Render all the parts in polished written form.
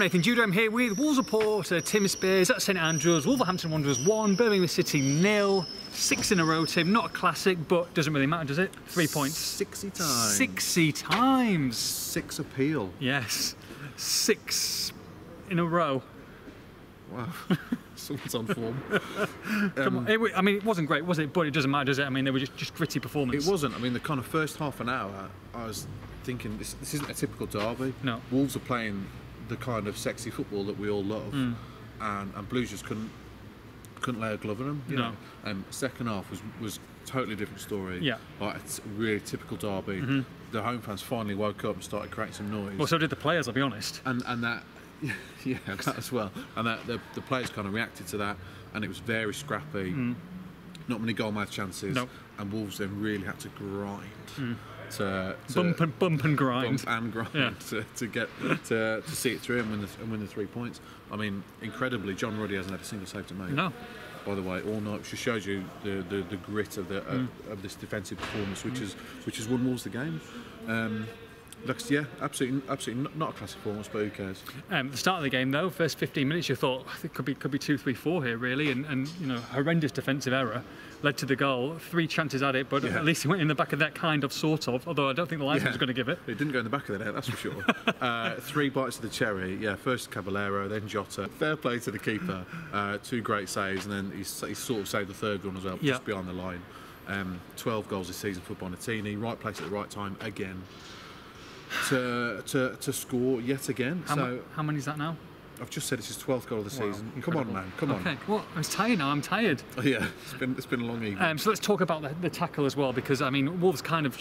Nathan Judo. I'm here with Wolves reporter Tim Spiers at St Andrews. Wolverhampton Wanderers 1, Birmingham City 0. 6 in a row, Tim. Not a classic, but doesn't really matter, does it? 3 points. 60 times. 60 times. 6 appeal. Yes. 6 in a row. Wow. Someone's on form. Come on. I mean, it wasn't great, was it? But it doesn't matter, does it? I mean, they were just gritty performance. It wasn't. I mean, the kind of first half an hour, I was thinking, this isn't a typical derby. No. Wolves are playing the kind of sexy football that we all love, and Blues just couldn't lay a glove on them. You know? Second half was totally different story. Yeah. Like, it's a really typical derby. The home fans finally woke up and started creating some noise. Well, so did the players, I'll be honest. And that, yeah, that as well. And that the players kind of reacted to that, and it was very scrappy. Not many goal-mouth chances. No. And Wolves then really had to grind. To bump and grind. Yeah. to get to see it through and win the 3 points. I mean, incredibly, John Ruddy hasn't had a single save to make. No. By the way, all night, which just shows you the grit of of this defensive performance, which has won Wolves the game. Yeah, absolutely not a classic performance, but who cares? The start of the game, though, first 15 minutes, you thought it could be 2-3-4 here, really, and you know, horrendous defensive error led to the goal. 3 chances at it, but at least it went in the back of that sort of. Although I don't think the linesman was going to give it. It didn't go in the back of the net, that's for sure. 3 bites of the cherry. Yeah, first Caballero, then Jota. Fair play to the keeper. 2 great saves, and then he sort of saved the third one as well, just behind the line. 12 goals this season for Bonatini. Right place at the right time again. To score yet again. How many is that now? I've just said it's his 12th goal of the season. Incredible. Come on, man, come on. Okay, well, I'm tired now. I'm tired. Oh, yeah, it's been a long evening. So let's talk about the tackle as well, because I mean, Wolves kind of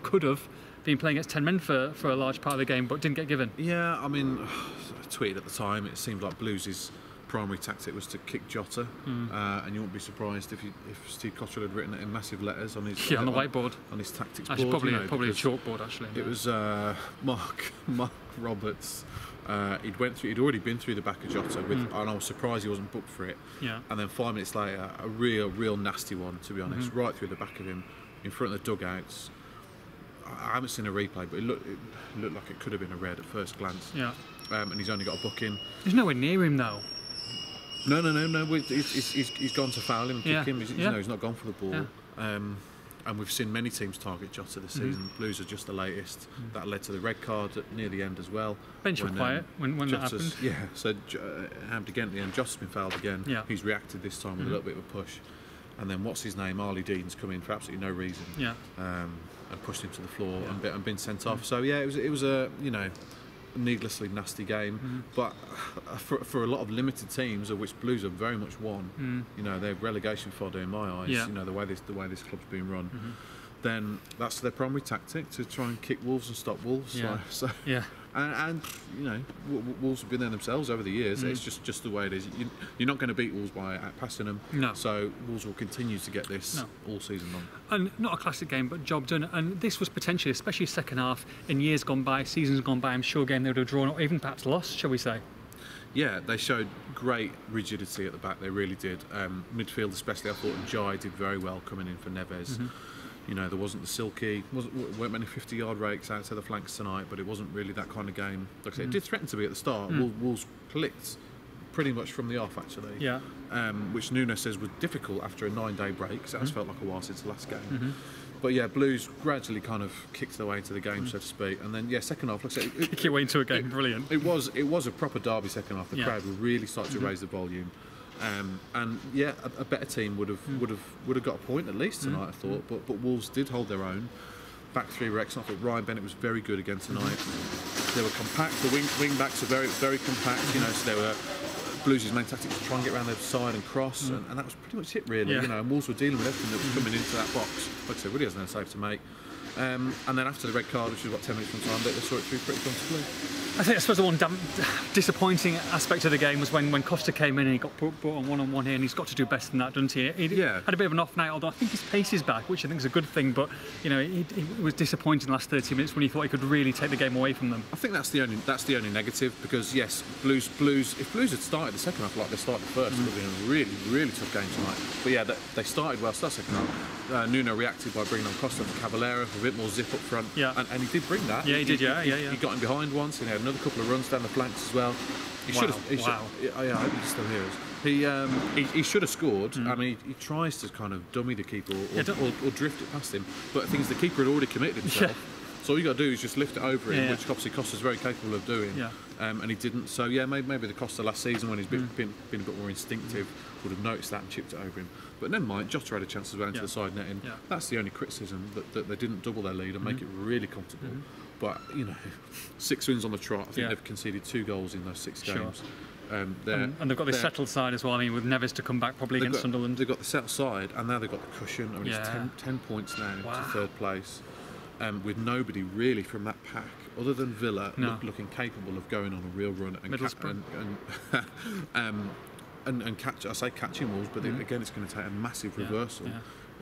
could have been playing against 10 men for a large part of the game, but didn't get given. Yeah, I mean, I tweeted at the time. It seemed like Blues' primary tactic was to kick Jota, and you wouldn't be surprised if Steve Cottrell had written it in massive letters on his on the whiteboard, on his tactics actually, board. probably a chalkboard actually. It was Mark Roberts. He'd already been through the back of Jota and I was surprised he wasn't booked for it. Yeah. And then 5 minutes later, a real nasty one, to be honest, right through the back of him, in front of the dugouts. I haven't seen a replay, but it looked like it could have been a red at first glance. Yeah. And he's only got a booking. He's nowhere near him though. No. He's gone to foul him and kick him. He's not gone for the ball. Yeah. And we've seen many teams target Jota this season. Blues are just the latest. That led to the red card near the end as well. Bench were quiet when that happened. Yeah, so Hammed again at the end. Jota's been fouled again. Yeah. He's reacted this time with a little bit of a push. And then what's his name? Arlie Dean's come in for absolutely no reason. Yeah. And pushed him to the floor and been sent off. So yeah, it was a needlessly nasty game, but for a lot of limited teams, of which Blues are very much one, they're relegation fodder in my eyes. You know, the way this club's been run, then that's their primary tactic, to try and kick Wolves and stop Wolves. And Wolves have been there themselves over the years. It's just the way it is. You're not going to beat Wolves by outpassing them. No. So Wolves will continue to get this all season long. And not a classic game, but job done. And this was potentially, especially second half, in years gone by, seasons gone by, I'm sure a game they would have drawn or even perhaps lost, shall we say. Yeah, they showed great rigidity at the back. They really did. Midfield especially, I thought, and Jai did very well coming in for Neves. You know, there wasn't the silky, weren't many 50-yard rakes out to the flanks tonight, but it wasn't really that kind of game. Like I said, it did threaten to be at the start. Wolves clicked pretty much from the off, actually. Yeah. Which Nuno says was difficult after a 9-day break, so that's felt like a while since the last game. But yeah, Blues gradually kind of kicked their way into the game, so to speak. And then, second half, like I said, kick your way into a game, brilliant. It was a proper derby second half. The crowd were really starting to raise the volume. And a better team would have got a point at least tonight, I thought. But Wolves did hold their own. Back 3 were excellent. I thought Ryan Bennett was very good again tonight. They were compact. The wing backs are very, very compact. So they were. Blues' main tactic was to try and get around the side and cross, and that was pretty much it, really. And Wolves were dealing with everything that was coming into that box. Like I said, really hasn't had a save to make. And then after the red card, which was about 10 minutes from time, they saw it through pretty comfortably. I suppose the one disappointing aspect of the game was when Costa came in and he got brought on one-on-one here, and he's got to do better than that, doesn't he? He had a bit of an off night, although I think his pace is back, which I think is a good thing, but it was disappointing the last 30 minutes when he thought he could really take the game away from them. I think that's the only negative, because yes, Blues if Blues had started the second half like they started the first, it would have been a really, really tough game tonight. But yeah, they started well, so that second half. Nuno reacted by bringing on Costa and Caballero for a bit more zip up front, and he did bring that. Yeah, he did. He got him behind once, and he had another couple of runs down the flanks as well. He should have. I hope he still hears us. He should have scored. I mean, he tries to kind of dummy the keeper or drift it past him. But the keeper had already committed himself. So all you got to do is just lift it over him, which obviously Costa's very capable of doing. And he didn't. So yeah, maybe the Costa last season when he's been a bit more instinctive would have noticed that and chipped it over him. But never mind, Jota had a chance as well into the side netting. That's the only criticism, that they didn't double their lead and make it really comfortable. But 6 wins on the trot. I think they've conceded 2 goals in those 6 games. And they've got this settled side as well. I mean, with Neves to come back probably against Sunderland. They've got the settled side, and now they've got the cushion. I mean, it's 10 points now to 3rd place, with nobody really from that pack other than Villa looking capable of going on a real run and catch. I say catching Wolves, but again, it's going to take a massive reversal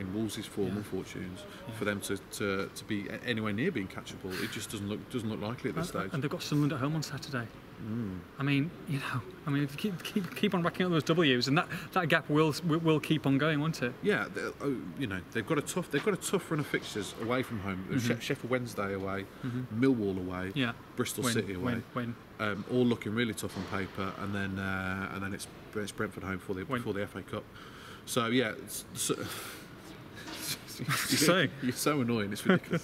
in Wolves' form and fortunes for them to be anywhere near being catchable. It just doesn't look likely at this stage. And they've got Sunderland at home on Saturday. I mean, if you keep on racking up those W's, and that gap will keep on going, won't it? Yeah, they've got a tough run of fixtures away from home. Sheffield Wednesday away, Millwall away, Bristol City away, all looking really tough on paper, and then it's Brentford home before the FA Cup. So yeah. You're so annoying, it's ridiculous.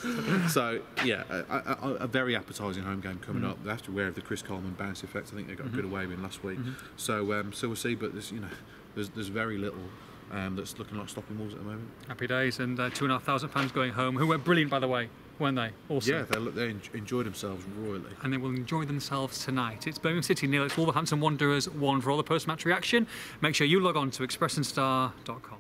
So yeah, a very appetising home game coming up. They have to be aware of the Chris Coleman bounce effect. I think they got a good away win last week. So we'll see. But there's very little that's looking like stopping Wolves at the moment. Happy days, and 2,500 fans going home, who were brilliant, by the way, weren't they? Also, yeah, they enjoyed themselves royally, and they will enjoy themselves tonight. It's Birmingham City 0, it's Wolverhampton Wanderers 1. For all the post-match reaction, make sure you log on to expressandstar.com.